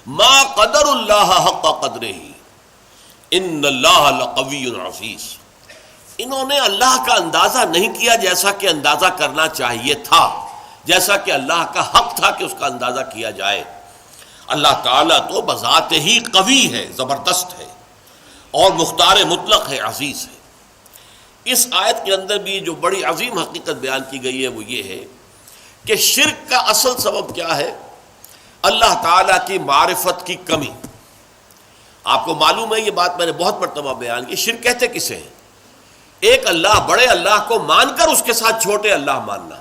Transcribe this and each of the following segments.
ما قدر اللہ حق قدرہ ان اللہ لقوی عزیز. انہوں نے اللہ کا اندازہ نہیں کیا جیسا کہ اندازہ کرنا چاہیے تھا، جیسا کہ اللہ کا حق تھا کہ اس کا اندازہ کیا جائے. اللہ تعالیٰ تو بذات ہی قوی ہے، زبردست ہے اور مختار مطلق ہے، عزیز ہے. اس آیت کے اندر بھی جو بڑی عظیم حقیقت بیان کی گئی ہے وہ یہ ہے کہ شرک کا اصل سبب کیا ہے؟ اللہ تعالیٰ کی معرفت کی کمی. آپ کو معلوم ہے یہ بات میں نے بہت مرتبہ بیان کی، شرک کہتے کسے ہیں؟ ایک اللہ، بڑے اللہ کو مان کر اس کے ساتھ چھوٹے اللہ ماننا.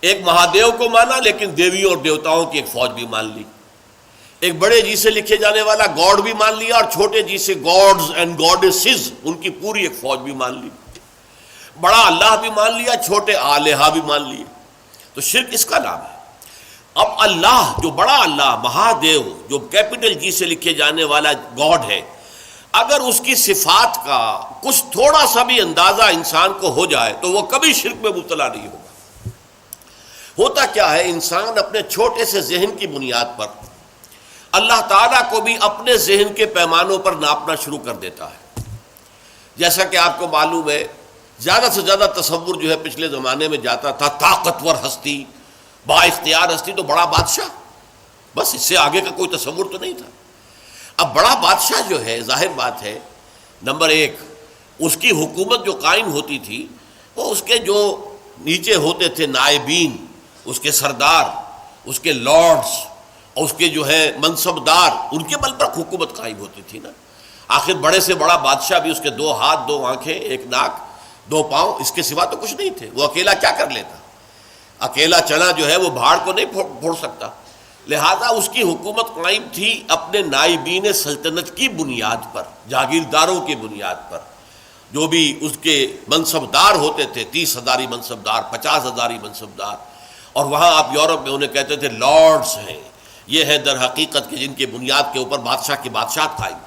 ایک مہادیو کو مانا لیکن دیویوں اور دیوتاؤں کی ایک فوج بھی مان لی. ایک بڑے جی سے لکھے جانے والا گاڈ بھی مان لیا اور چھوٹے جی سے گاڈز اینڈ گاڈیسز ان کی پوری ایک فوج بھی مان لی. بڑا اللہ بھی مان لیا، چھوٹے آلہہ بھی مان لیے. تو شرک اس کا نام ہے. اب اللہ جو بڑا اللہ، مہادیو، جو کیپٹل جی سے لکھے جانے والا گاڈ ہے، اگر اس کی صفات کا کچھ تھوڑا سا بھی اندازہ انسان کو ہو جائے تو وہ کبھی شرک میں مبتلا نہیں ہوگا. ہوتا کیا ہے، انسان اپنے چھوٹے سے ذہن کی بنیاد پر اللہ تعالیٰ کو بھی اپنے ذہن کے پیمانوں پر ناپنا شروع کر دیتا ہے. جیسا کہ آپ کو معلوم ہے، زیادہ سے زیادہ تصور جو ہے پچھلے زمانے میں جاتا تھا طاقتور ہستی، با اختیار ہستی تو بڑا بادشاہ، بس اس سے آگے کا کوئی تصور تو نہیں تھا. اب بڑا بادشاہ جو ہے، ظاہر بات ہے، نمبر ایک اس کی حکومت جو قائم ہوتی تھی وہ اس کے جو نیچے ہوتے تھے نائبین، اس کے سردار، اس کے لارڈز، اور اس کے جو ہے منصب دار، ان کے بل پر حکومت قائم ہوتی تھی نا. آخر بڑے سے بڑا بادشاہ بھی اس کے 2 ہاتھ 2 آنکھیں 1 ناک 2 پاؤں، اس کے سوا تو کچھ نہیں تھے. وہ اکیلا کیا کر لیتا؟ اکیلا چنا جو ہے وہ بھاڑ کو نہیں پھوڑ سکتا. لہذا اس کی حکومت قائم تھی اپنے نائبین سلطنت کی بنیاد پر، جاگیرداروں کی بنیاد پر. جو بھی اس کے منصبدار ہوتے تھے، 30 ہزاری منصبدار، 50 ہزاری منصبدار، اور وہاں آپ یورپ میں انہیں کہتے تھے لارڈز ہیں. یہ ہے در حقیقت کہ جن کی بنیاد کے اوپر بادشاہ کی بادشاہت قائم.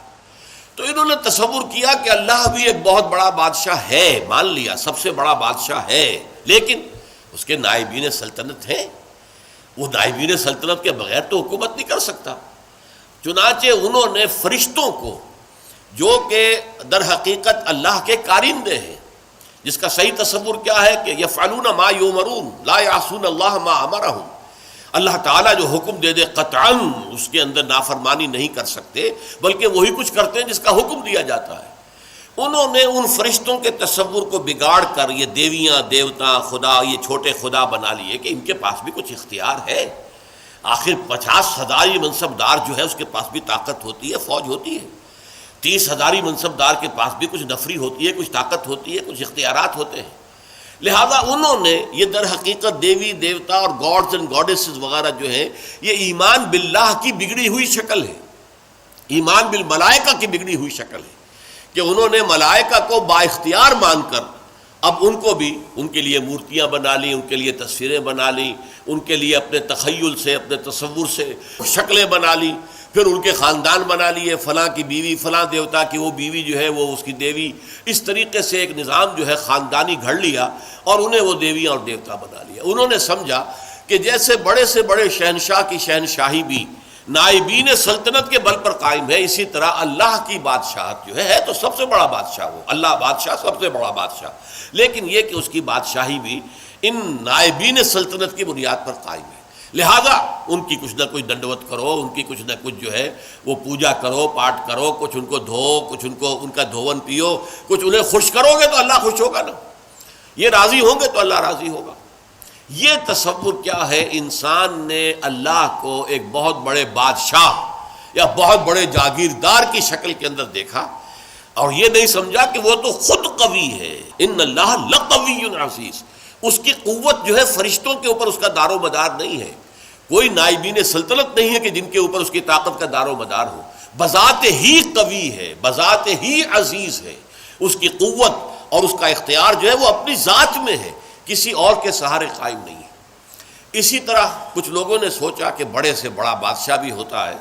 تو انہوں نے تصور کیا کہ اللہ بھی ایک بہت بڑا بادشاہ ہے، مان لیا سب سے بڑا بادشاہ ہے، لیکن اس کے نائبین سلطنت ہیں. وہ نائبین سلطنت کے بغیر تو حکومت نہیں کر سکتا. چنانچہ انہوں نے فرشتوں کو، جو کہ در حقیقت اللہ کے کارندے ہیں، جس کا صحیح تصور کیا ہے کہ یفعلون ما یؤمرون لا یعصون اللہ ما امرہم، اللہ تعالیٰ جو حکم دے دے قطعاً اس کے اندر نافرمانی نہیں کر سکتے، بلکہ وہی کچھ کرتے ہیں جس کا حکم دیا جاتا ہے. انہوں نے ان فرشتوں کے تصور کو بگاڑ کر یہ دیویاں، دیوتا، خدا، یہ چھوٹے خدا بنا لیے کہ ان کے پاس بھی کچھ اختیار ہے. آخر 50 ہزاری منصبدار جو ہے اس کے پاس بھی طاقت ہوتی ہے، فوج ہوتی ہے. 30 ہزاری منصبدار کے پاس بھی کچھ نفری ہوتی ہے، کچھ طاقت ہوتی ہے، کچھ اختیارات ہوتے ہیں. لہذا انہوں نے یہ در حقیقت دیوی دیوتا اور گاڈز اینڈ گاڈیسز وغیرہ جو ہیں، یہ ایمان باللہ کی بگڑی ہوئی شکل ہے، ایمان بالملائکہ کی بگڑی ہوئی شکل ہے، کہ انہوں نے ملائکہ کو با اختیار مان کر اب ان کو بھی ان کے لیے مورتیاں بنا لی، ان کے لیے تصویریں بنا لی، ان کے لیے اپنے تخیل سے، اپنے تصور سے شکلیں بنا لی. پھر ان کے خاندان بنا لیے، فلاں کی بیوی فلاں دیوتا کی وہ بیوی جو ہے وہ اس کی دیوی. اس طریقے سے ایک نظام جو ہے خاندانی گھڑ لیا اور انہیں وہ دیویاں اور دیوتا بنا لیا. انہوں نے سمجھا کہ جیسے بڑے سے بڑے شہنشاہ کی شہنشاہی بھی نائبین سلطنت کے بل پر قائم ہے، اسی طرح اللہ کی بادشاہت جو ہے تو سب سے بڑا بادشاہ وہ اللہ بادشاہ، سب سے بڑا بادشاہ، لیکن یہ کہ اس کی بادشاہی بھی ان نائبین سلطنت کی بنیاد پر قائم ہے. لہذا ان کی کچھ نہ کچھ دنڈوت کرو، ان کی کچھ نہ کچھ جو ہے وہ پوجا کرو، پاٹ کرو، کچھ ان کو دھو، کچھ ان کو ان کا دھون پیو، کچھ انہیں خوش کرو گے تو اللہ خوش ہوگا نا، یہ راضی ہوں گے تو اللہ راضی ہوگا. یہ تصور کیا ہے، انسان نے اللہ کو ایک بہت بڑے بادشاہ یا بہت بڑے جاگیردار کی شکل کے اندر دیکھا اور یہ نہیں سمجھا کہ وہ تو خود قوی ہے. ان اللہ لقوی عزیز. اس کی قوت جو ہے فرشتوں کے اوپر اس کا دار و مدار نہیں ہے. کوئی نائبین سلطنت نہیں ہے کہ جن کے اوپر اس کی طاقت کا دار و مدار ہو. بذات ہی قوی ہے، بذات ہی عزیز ہے. اس کی قوت اور اس کا اختیار جو ہے وہ اپنی ذات میں ہے، کسی اور کے سہارے قائم نہیں ہے. اسی طرح کچھ لوگوں نے سوچا کہ بڑے سے بڑا بادشاہ بھی ہوتا ہے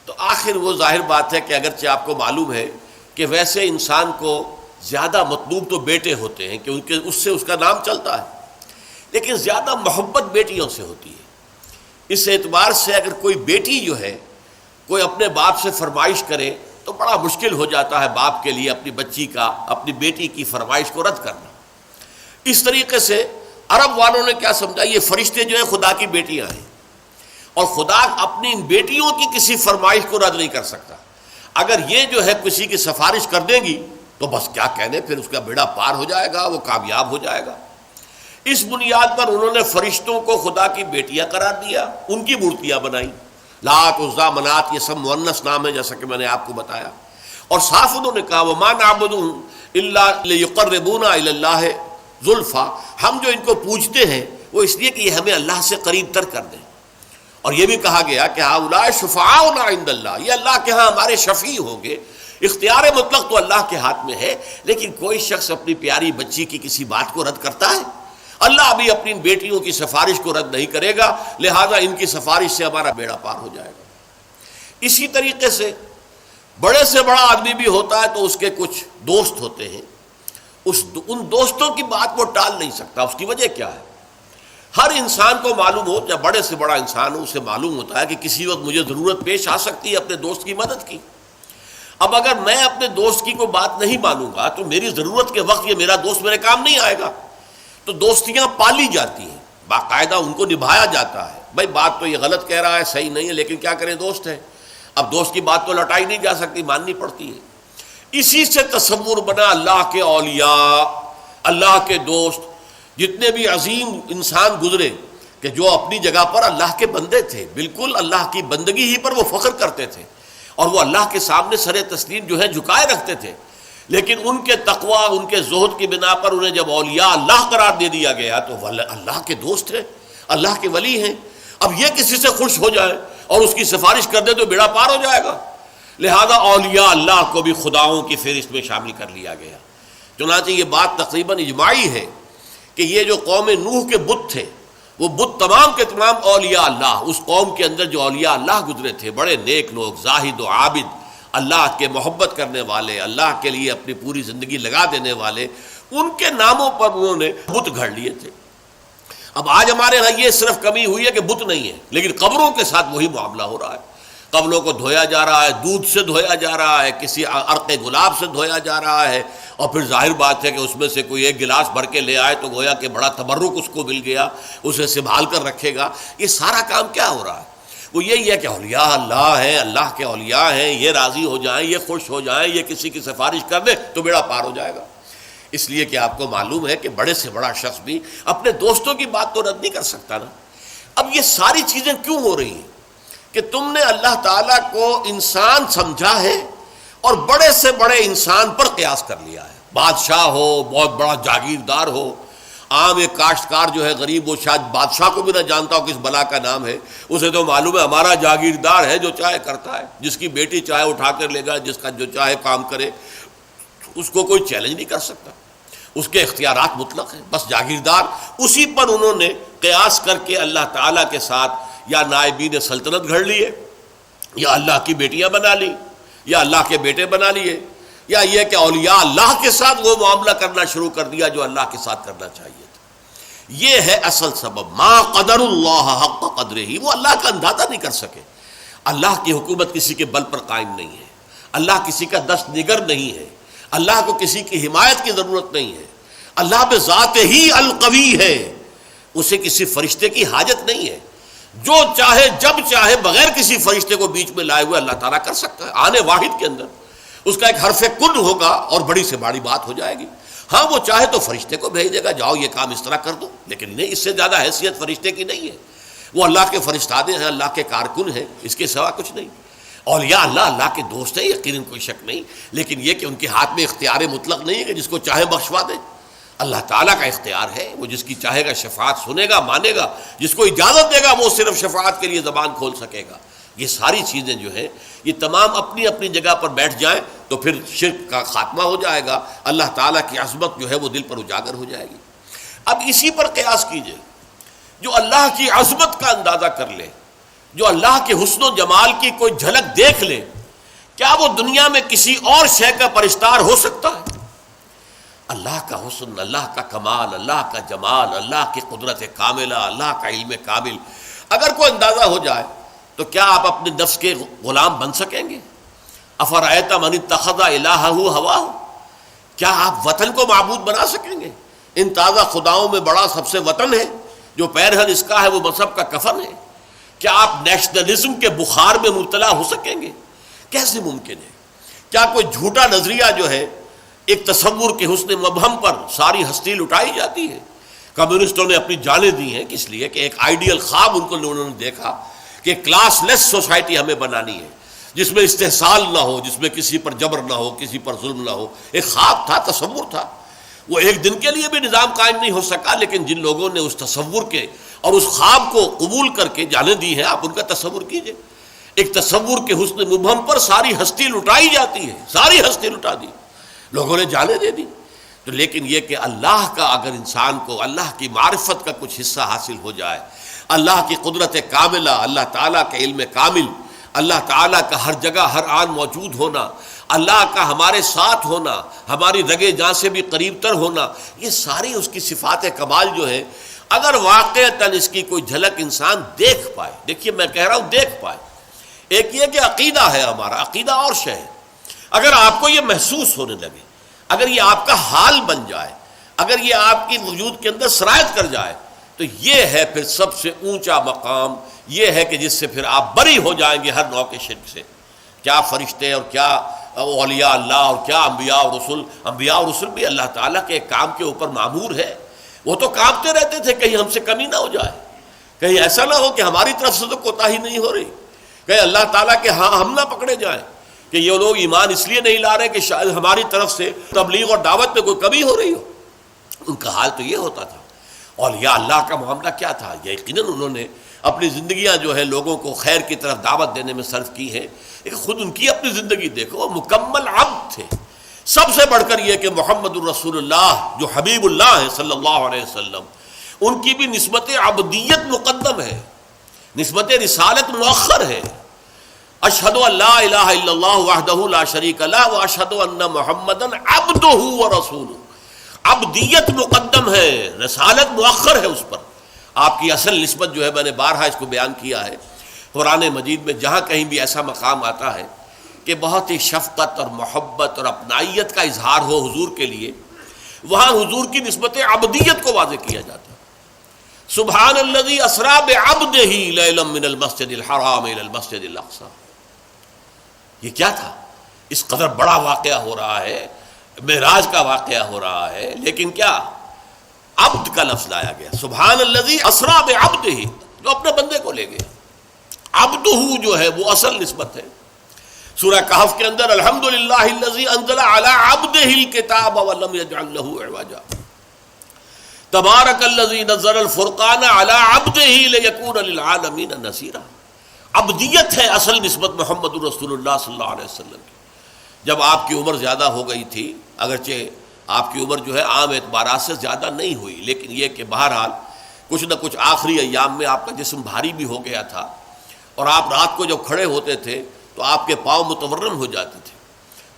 تو آخر وہ ظاہر بات ہے کہ اگرچہ آپ کو معلوم ہے کہ ویسے انسان کو زیادہ مطلوب تو بیٹے ہوتے ہیں کہ اس سے اس کا نام چلتا ہے، لیکن زیادہ محبت بیٹیوں سے ہوتی ہے. اس اعتبار سے اگر کوئی بیٹی جو ہے کوئی اپنے باپ سے فرمائش کرے تو بڑا مشکل ہو جاتا ہے باپ کے لیے اپنی بچی کا، اپنی بیٹی کی فرمائش کو رد کرنا۔ اس طریقے سے عرب والوں نے کیا سمجھا، یہ فرشتے جو ہیں خدا کی بیٹیاں ہیں، اور خدا اپنی ان بیٹیوں کی کسی فرمائش کو رد نہیں کر سکتا۔ اگر یہ جو ہے کسی کی سفارش کر دیں گی تو بس کیا کہنے، پھر اس کا بیڑا پار ہو جائے گا، وہ کامیاب ہو جائے گا۔ اس بنیاد پر انہوں نے فرشتوں کو خدا کی بیٹیاں قرار دیا، ان کی مورتیاں بنائیں، لات، عزیٰ، منات، یہ سب مؤنث نام ہے جیسا کہ میں نے آپ کو بتایا۔ اور صاف انہوں نے کہا وَمَا نَعْبُدُهُمْ إِلَّا لِيُقَرِّبُونَا إِلَى اللَّهِ زُلْفَىٰ، ہم جو ان کو پوجتے ہیں وہ اس لیے کہ یہ ہمیں اللہ سے قریب تر کر دیں۔ اور یہ بھی کہا گیا کہ هؤلاء شفعاؤنا عند اللہ، یہ اللہ کے ہاں ہمارے شفیع ہوں گے۔ اختیار مطلق تو اللہ کے ہاتھ میں ہے، لیکن کوئی شخص اپنی پیاری بچی کی کسی بات کو رد کرتا ہے؟ اللہ بھی اپنی بیٹیوں کی سفارش کو رد نہیں کرے گا، لہذا ان کی سفارش سے ہمارا بیڑا پار ہو جائے گا۔ اسی طریقے سے بڑے سے بڑا آدمی بھی ہوتا ہے تو اس کے کچھ دوست ہوتے ہیں، ان دوستوں کی بات وہ ٹال نہیں سکتا۔ اس کی وجہ کیا ہے؟ ہر انسان کو معلوم ہو، یا بڑے سے بڑا انسان ہو، اسے معلوم ہوتا ہے کہ کسی وقت مجھے ضرورت پیش آ سکتی ہے اپنے دوست کی مدد کی۔ اب اگر میں اپنے دوست کی کوئی بات نہیں مانوں گا تو میری ضرورت کے وقت یہ میرا دوست میرے کام نہیں آئے گا۔ تو دوستیاں پالی جاتی ہیں، باقاعدہ ان کو نبھایا جاتا ہے۔ بھائی بات تو یہ غلط کہہ رہا ہے، صحیح نہیں ہے، لیکن کیا کریں، دوست ہے۔ اب دوست کی بات تو لٹائی نہیں جا سکتی، ماننی پڑتی ہے۔ اسی سے تصور بنا اللہ کے اولیاء، اللہ کے دوست، جتنے بھی عظیم انسان گزرے کہ جو اپنی جگہ پر اللہ کے بندے تھے، بالکل اللہ کی بندگی ہی پر وہ فخر کرتے تھے، اور وہ اللہ کے سامنے سر تسلیم جو ہے جھکائے رکھتے تھے، لیکن ان کے تقوی، ان کے زہد کی بنا پر انہیں جب اولیاء اللہ قرار دے دیا گیا تو وہ اللہ کے دوست ہیں، اللہ کے ولی ہیں۔ اب یہ کسی سے خوش ہو جائے اور اس کی سفارش کر دے تو بیڑا پار ہو جائے گا، لہذا اولیاء اللہ کو بھی خداؤں کی فہرست میں شامل کر لیا گیا۔ چنانچہ یہ بات تقریباً اجماعی ہے کہ یہ جو قوم نوح کے بت تھے، وہ بت تمام کے تمام اولیاء اللہ، اس قوم کے اندر جو اولیاء اللہ گزرے تھے، بڑے نیک لوگ، زاہد و عابد، اللہ کے محبت کرنے والے، اللہ کے لیے اپنی پوری زندگی لگا دینے والے، ان کے ناموں پر انہوں نے بت گھڑ لیے تھے۔ اب آج ہمارے ہاں یہ صرف کمی ہوئی ہے کہ بت نہیں ہے، لیکن قبروں کے ساتھ وہی معاملہ ہو رہا ہے۔ قبروں کو دھویا جا رہا ہے، دودھ سے دھویا جا رہا ہے، کسی عرق گلاب سے دھویا جا رہا ہے، اور پھر ظاہر بات ہے کہ اس میں سے کوئی ایک گلاس بھر کے لے آئے تو گویا کہ بڑا تبرک اس کو مل گیا، اسے سنبھال کر رکھے گا۔ یہ سارا کام کیا ہو رہا ہے؟ وہ یہی ہے کہ اولیاء اللہ ہیں، اللہ کے اولیاء ہیں، یہ راضی ہو جائیں، یہ خوش ہو جائیں، یہ کسی کی سفارش کر دیں تو بیڑا پار ہو جائے گا۔ اس لیے کہ آپ کو معلوم ہے کہ بڑے سے بڑا شخص بھی اپنے دوستوں کی بات تو رد نہیں کر سکتا نا۔ اب یہ ساری چیزیں کیوں ہو رہی ہیں؟ کہ تم نے اللہ تعالیٰ کو انسان سمجھا ہے اور بڑے سے بڑے انسان پر قیاس کر لیا ہے۔ بادشاہ ہو، بہت بڑا جاگیردار ہو، عام ایک کاشتکار جو ہے غریب، وہ شاید بادشاہ کو بھی نہ جانتا ہو کس بلا کا نام ہے، اسے تو معلوم ہے ہمارا جاگیردار ہے، جو چاہے کرتا ہے، جس کی بیٹی چاہے اٹھا کر لے گا، جس کا جو چاہے کام کرے، اس کو کوئی چیلنج نہیں کر سکتا، اس کے اختیارات مطلق ہیں، بس جاگیردار۔ اسی پر انہوں نے قیاس کر کے اللہ تعالیٰ کے ساتھ یا نائبین سلطنت گھڑ لیے، یا اللہ کی بیٹیاں بنا لی، یا اللہ کے بیٹے بنا لیے، یا یہ کہ اولیاء اللہ کے ساتھ وہ معاملہ کرنا شروع کر دیا جو اللہ کے ساتھ کرنا چاہیے تھا۔ یہ ہے اصل سبب، ما قدر اللہ حق قدرہ، وہ اللہ کا اندازہ نہیں کر سکے۔ اللہ کی حکومت کسی کے بل پر قائم نہیں ہے، اللہ کسی کا دست نگر نہیں ہے، اللہ کو کسی کی حمایت کی ضرورت نہیں ہے، اللہ بذات ہی القوی ہے، اسے کسی فرشتے کی حاجت نہیں ہے، جو چاہے جب چاہے بغیر کسی فرشتے کو بیچ میں لائے ہوئے اللہ تعالیٰ کر سکتا ہے۔ آنے واحد کے اندر اس کا ایک حرف کن ہوگا اور بڑی سے بڑی بات ہو جائے گی۔ ہاں وہ چاہے تو فرشتے کو بھیج دے گا، جاؤ یہ کام اس طرح کر دو، لیکن نہیں، اس سے زیادہ حیثیت فرشتے کی نہیں ہے۔ وہ اللہ کے فرشتادے ہیں، اللہ کے کارکن ہیں، اس کے سوا کچھ نہیں۔ اولیاء اللہ کے دوست ہیں، یقیناً کوئی شک نہیں، لیکن یہ کہ ان کے ہاتھ میں اختیار مطلق نہیں ہے کہ جس کو چاہے بخشوا دے۔ اللہ تعالیٰ کا اختیار ہے، وہ جس کی چاہے گا شفاعت سنے گا، مانے گا، جس کو اجازت دے گا وہ صرف شفاعت کے لیے زبان کھول سکے گا۔ یہ ساری چیزیں جو ہیں یہ تمام اپنی اپنی جگہ پر بیٹھ جائیں تو پھر شرک کا خاتمہ ہو جائے گا، اللہ تعالیٰ کی عظمت جو ہے وہ دل پر اجاگر ہو جائے گی۔ اب اسی پر قیاس کیجئے، جو اللہ کی عظمت کا اندازہ کر لے، جو اللہ کے حسن و جمال کی کوئی جھلک دیکھ لے، کیا وہ دنیا میں کسی اور شے کا پرستار ہو سکتا ہے؟ اللہ کا حسن، اللہ کا کمال، اللہ کا جمال، اللہ کی قدرت کاملہ، اللہ کا علم کامل اگر کوئی اندازہ ہو جائے تو کیا آپ اپنے نفس کے غلام بن سکیں گے؟ افرأیت من اتخذ الہہ ہواہ، کیا آپ وطن کو معبود بنا سکیں گے؟ ان تازہ خداؤں میں بڑا سب سے وطن ہے، جو پیرہن اس کا ہے وہ مذہب کا کفن ہے۔ کیا آپ نیشنلزم کے بخار میں مبتلا ہو سکیں گے؟ کیسے ممکن ہے؟ کیا کوئی جھوٹا نظریہ جو ہے ایک تصور کے حسن مبہم پر ساری ہستی لٹائی جاتی ہے؟ کمیونسٹوں نے اپنی جانیں دی ہیں کس لیے کہ ایک آئیڈیل خواب ان کو لوگوں نے دیکھا کہ کلاس لیس سوسائٹی ہمیں بنانی ہے، جس میں استحصال نہ ہو، جس میں کسی پر جبر نہ ہو، کسی پر ظلم نہ ہو۔ ایک خواب تھا، تصور تھا، وہ ایک دن کے لیے بھی نظام قائم نہیں ہو سکا، لیکن جن لوگوں نے اس تصور کے اور اس خواب کو قبول کر کے جانیں دی ہیں، آپ ان کا تصور کیجئے۔ ایک تصور کے حسن مبہم پر ساری ہستی لٹائی جاتی ہے، ساری ہستی لٹا دی، لوگوں نے جانیں دے دی۔ تو لیکن یہ کہ اللہ کا اگر انسان کو اللہ کی معرفت کا کچھ حصہ حاصل ہو جائے، اللہ کی قدرت کاملہ، اللہ تعالیٰ کا علم کامل، اللہ تعالیٰ کا ہر جگہ ہر آن موجود ہونا، اللہ کا ہمارے ساتھ ہونا، ہماری رگے جاں سے بھی قریب تر ہونا، یہ ساری اس کی صفات کمال جو ہے، اگر واقعتاً اس کی کوئی جھلک انسان دیکھ پائے، دیکھیے میں کہہ رہا ہوں دیکھ پائے، ایک یہ کہ عقیدہ ہے ہمارا، عقیدہ اور شے ہے، اگر آپ کو یہ محسوس ہونے لگے، اگر یہ آپ کا حال بن جائے، اگر یہ آپ کی وجود کے اندر سرایت کر جائے، تو یہ ہے پھر سب سے اونچا مقام، یہ ہے کہ جس سے پھر آپ بری ہو جائیں گے ہر نوع کے شرک سے۔ کیا فرشتے اور کیا اولیاء اللہ اور کیا انبیاء اور رسول، انبیاء اور رسول بھی اللہ تعالیٰ کے ایک کام کے اوپر معمور ہے، وہ تو کانپتے رہتے تھے کہیں ہم سے کمی نہ ہو جائے، کہیں ایسا نہ ہو کہ ہماری طرف سے تو کوتاہی نہیں ہو رہی، کہیں اللہ تعالیٰ کے ہاں ہم نہ پکڑے جائیں کہ یہ لوگ ایمان اس لیے نہیں لا رہے کہ شاید ہماری طرف سے تبلیغ اور دعوت میں کوئی کمی ہو رہی ہو۔ ان کا حال تو یہ ہوتا تھا۔ اولیاء اللہ کا معاملہ کیا تھا؟ یقیناً انہوں نے اپنی زندگیاں جو ہے لوگوں کو خیر کی طرف دعوت دینے میں صرف کی ہے، لیکن خود ان کی اپنی زندگی دیکھو، وہ مکمل عبد تھے۔ سب سے بڑھ کر یہ کہ محمد الرسول اللہ جو حبیب اللہ ہے صلی اللہ علیہ وسلم، ان کی بھی نسبت عبدیت مقدم ہے، نسبت رسالت مؤخر ہے۔ اشہد ان لا الہ الا اللہ وحدہ لا شریک لہ واشہد ان محمدًا عبدہ ورسولہ، عبدیت مقدم ہے، رسالت مؤخر ہے اس پر۔ آپ کی اصل نسبت جو ہے، میں نے بارہا اس کو بیان کیا ہے، قرآن مجید میں جہاں کہیں بھی ایسا مقام آتا ہے کہ بہت ہی شفقت اور محبت اور اپنائیت کا اظہار ہو حضور کے لیے، وہاں حضور کی نسبت عبدیت کو واضح کیا جاتا ہے۔ سبحان الذی اسریٰ بعبدہ لیلا من المسجد الحرام الی المسجد الاقصی، یہ کیا تھا؟ اس قدر بڑا واقعہ ہو رہا ہے، معراج کا واقعہ ہو رہا ہے، لیکن کیا عبد کا لفظ لایا گیا، سبحان الذی اسریٰ بعبدہ، جو اپنے بندے کو لے گیا۔ عبدہ جو ہے وہ اصل نسبت ہے۔ سورہ کہف کے اندر الحمدللہ الذی انزل علی عبدہ الکتاب ولم یجعل لہ عوجا، تبارک الذی نزل الفرقان علی عبدہ لیکون للعالمین نذیرا۔ عبدیت ہے اصل نسبت محمد الرسول اللہ صلی اللہ علیہ وسلم کی۔ جب آپ کی عمر زیادہ ہو گئی تھی، اگرچہ آپ کی عمر جو ہے عام اعتبارات سے زیادہ نہیں ہوئی، لیکن یہ کہ بہرحال کچھ نہ کچھ آخری ایام میں آپ کا جسم بھاری بھی ہو گیا تھا، اور آپ رات کو جب کھڑے ہوتے تھے تو آپ کے پاؤں متورم ہو جاتے تھے۔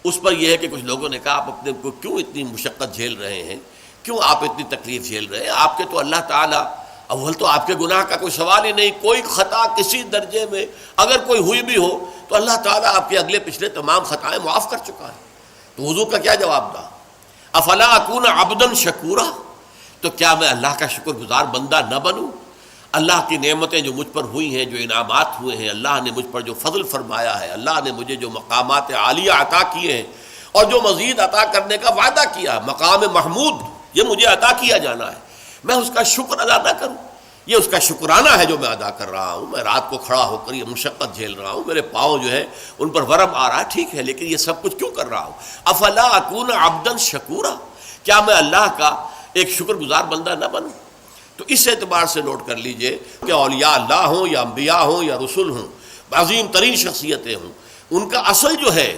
اس پر یہ ہے کہ کچھ لوگوں نے کہا آپ اپنے کو کیوں اتنی مشقت جھیل رہے ہیں، کیوں آپ اتنی تکلیف جھیل رہے ہیں؟ آپ کے تو اللہ تعالیٰ، اول تو آپ کے گناہ کا کوئی سوال ہی نہیں، کوئی خطا کسی درجے میں اگر کوئی ہوئی بھی ہو تو اللہ تعالیٰ آپ کے اگلے پچھلے تمام خطائیں معاف کر چکا ہے۔ تو حضور کا کیا جواب تھا؟ افلا اکون عبدا شکورا، تو کیا میں اللہ کا شکر گزار بندہ نہ بنوں؟ اللہ کی نعمتیں جو مجھ پر ہوئی ہیں، جو انعامات ہوئے ہیں، اللہ نے مجھ پر جو فضل فرمایا ہے، اللہ نے مجھے جو مقامات عالیہ عطا کیے ہیں اور جو مزید عطا کرنے کا وعدہ کیا، مقام محمود یہ مجھے عطا کیا جانا ہے، میں اس کا شکر ادا نہ کروں؟ یہ اس کا شکرانہ ہے جو میں ادا کر رہا ہوں۔ میں رات کو کھڑا ہو کر یہ مشقت جھیل رہا ہوں، میرے پاؤں جو ہے ان پر ورم آ رہا ہے، ٹھیک ہے، لیکن یہ سب کچھ کیوں کر رہا ہوں؟ افلا اکون عبدا شکورا، کیا میں اللہ کا ایک شکر گزار بندہ نہ بنوں؟ تو اس اعتبار سے نوٹ کر لیجئے کہ اولیاء اللہ ہوں یا انبیاء ہوں یا رسول ہوں، عظیم ترین شخصیتیں ہوں، ان کا اصل جو ہے،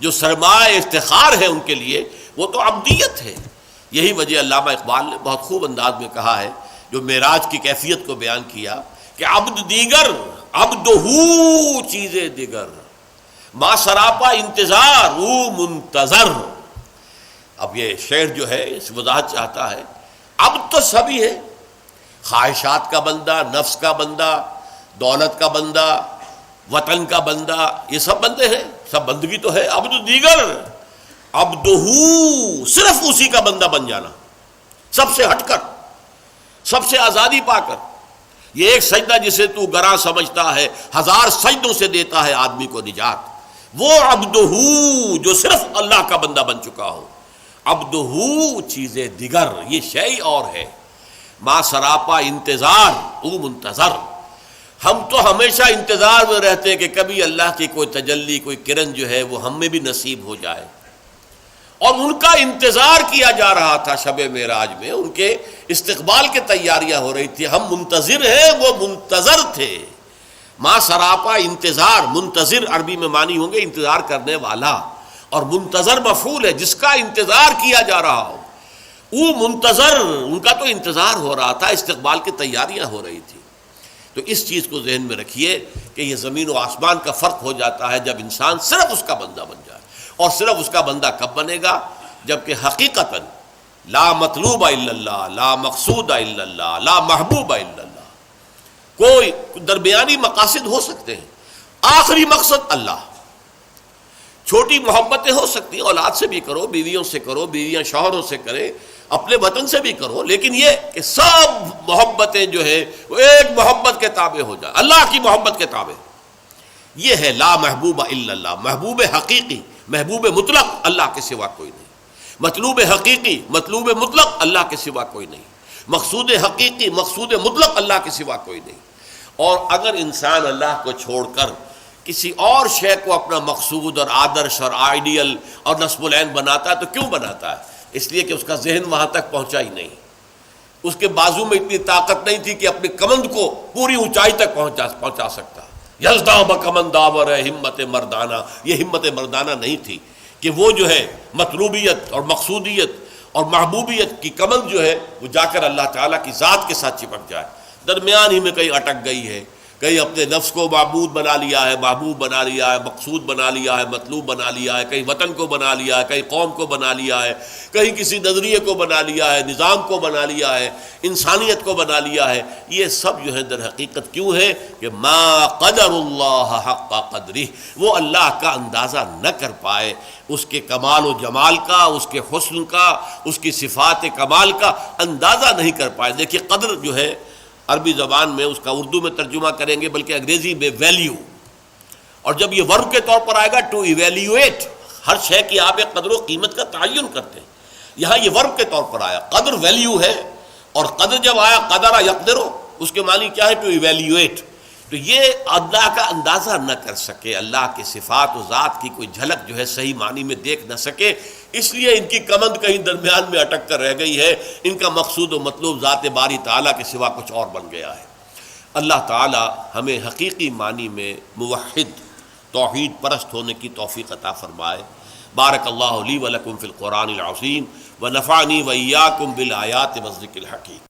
جو سرمایہ افتخار ہے ان کے لیے، وہ تو عبدیت ہے۔ یہی وجہ علامہ اقبال نے بہت خوب انداز میں کہا ہے، جو معراج کی کیفیت کو بیان کیا کہ عبد دیگر عبدہو چیزیں دیگر، ما سراپا انتظار او منتظر۔ اب یہ شعر جو ہے اس وضاحت چاہتا ہے، عبد تو سبھی ہے، خواہشات کا بندہ، نفس کا بندہ، دولت کا بندہ، وطن کا بندہ، یہ سب بندے ہیں، سب بندگی تو ہے۔ عبد دیگر، عبدہو، صرف اسی کا بندہ بن جانا، سب سے ہٹ کر، سب سے آزادی پا کر۔ یہ ایک سجدہ جسے تو گراں سمجھتا ہے، ہزار سجدوں سے دیتا ہے آدمی کو نجات۔ وہ عبدہو جو صرف اللہ کا بندہ بن چکا ہو۔ عبدہو چیز دیگر، یہ شیء اور ہے۔ ما سراپا انتظار، او منتظر۔ ہم تو ہمیشہ انتظار میں رہتے ہیں کہ کبھی اللہ کی کوئی تجلی، کوئی کرن جو ہے وہ ہم میں بھی نصیب ہو جائے، اور ان کا انتظار کیا جا رہا تھا۔ شب معراج میں ان کے استقبال کی تیاریاں ہو رہی تھی، ہم منتظر ہیں، وہ منتظر تھے۔ ما سراپا انتظار، منتظر عربی میں معنی ہوں گے انتظار کرنے والا، اور منتظر مفعول ہے جس کا انتظار کیا جا رہا ہو۔ وہ منتظر، ان کا تو انتظار ہو رہا تھا، استقبال کی تیاریاں ہو رہی تھی۔ تو اس چیز کو ذہن میں رکھیے کہ یہ زمین و آسمان کا فرق ہو جاتا ہے جب انسان صرف اس کا بندہ بن جائے۔ اور صرف اس کا بندہ کب بنے گا؟ جبکہ حقیقتاً لا مطلوب الا اللہ، لا مقصود الا اللہ، لا محبوب الا اللہ۔ کوئی درمیانی مقاصد ہو سکتے ہیں، آخری مقصد اللہ۔ چھوٹی محبتیں ہو سکتی ہیں، اولاد سے بھی کرو، بیویوں سے کرو، بیویاں شوہروں سے کرے، اپنے وطن سے بھی کرو، لیکن یہ کہ سب محبتیں جو ہے وہ ایک محبت کے تابع ہو جائے، اللہ کی محبت کے تابع۔ یہ ہے لا محبوب الا اللہ، محبوب حقیقی، محبوب مطلق اللہ کے سوا کوئی نہیں، مطلوب حقیقی، مطلوب مطلق اللہ کے سوا کوئی نہیں، مقصود حقیقی، مقصود مطلق اللہ کے سوا کوئی نہیں۔ اور اگر انسان اللہ کو چھوڑ کر کسی اور شے کو اپنا مقصود اور آدرش اور آئیڈیل اور نصب العین بناتا ہے تو کیوں بناتا ہے؟ اس لیے کہ اس کا ذہن وہاں تک پہنچا ہی نہیں، اس کے بازو میں اتنی طاقت نہیں تھی کہ اپنی کمند کو پوری اونچائی تک پہنچا سکتا۔ یزداں بکمند داور ہے ہمت مردانہ، یہ ہمت مردانہ نہیں تھی کہ وہ جو ہے مطلوبیت اور مقصودیت اور محبوبیت کی کمند جو ہے وہ جا کر اللہ تعالیٰ کی ذات کے ساتھ چپک جائے، درمیان ہی میں کہیں اٹک گئی ہے، کہیں اپنے نفس کو معبود بنا لیا ہے، محبوب بنا لیا ہے، مقصود بنا لیا ہے، مطلوب بنا لیا ہے، کہیں وطن کو بنا لیا ہے، کہیں قوم کو بنا لیا ہے، کہیں کسی نظریے کو بنا لیا ہے، نظام کو بنا لیا ہے، انسانیت کو بنا لیا ہے۔ یہ سب جو ہے در حقیقت کیوں ہے کہ ما قدر اللہ حق قدرہ، وہ اللہ کا اندازہ نہ کر پائے، اس کے کمال و جمال کا، اس کے حسن کا، اس کی صفات کمال کا اندازہ نہیں کر پائے۔ دیکھیے قدر جو ہے عربی زبان میں اس کا اردو میں ترجمہ کریں گے بلکہ انگریزی میں ویلیو، اور جب یہ ورب کے طور پر آئے گا ٹو ایویلیویٹ، ہر شے کی آپ ایک قدر و قیمت کا تعین کرتے ہیں، یہاں یہ ورب کے طور پر آیا، قدر ویلیو ہے، اور قدر جب آیا قدر یقدرو، اس کے معنی کیا ہے؟ To evaluate. تو یہ اللہ کا اندازہ نہ کر سکے، اللہ کے صفات و ذات کی کوئی جھلک جو ہے صحیح معنی میں دیکھ نہ سکے، اس لیے ان کی کمند کہیں درمیان میں اٹک کر رہ گئی ہے، ان کا مقصود و مطلوب ذات باری تعالیٰ کے سوا کچھ اور بن گیا ہے۔ اللہ تعالیٰ ہمیں حقیقی معنی میں موحد، توحید پرست ہونے کی توفیق عطا فرمائے۔ بارک اللہ لی و لکم فی القرآن العظیم ونفعنی وإیاکم بالآیات والذکر الحکیم۔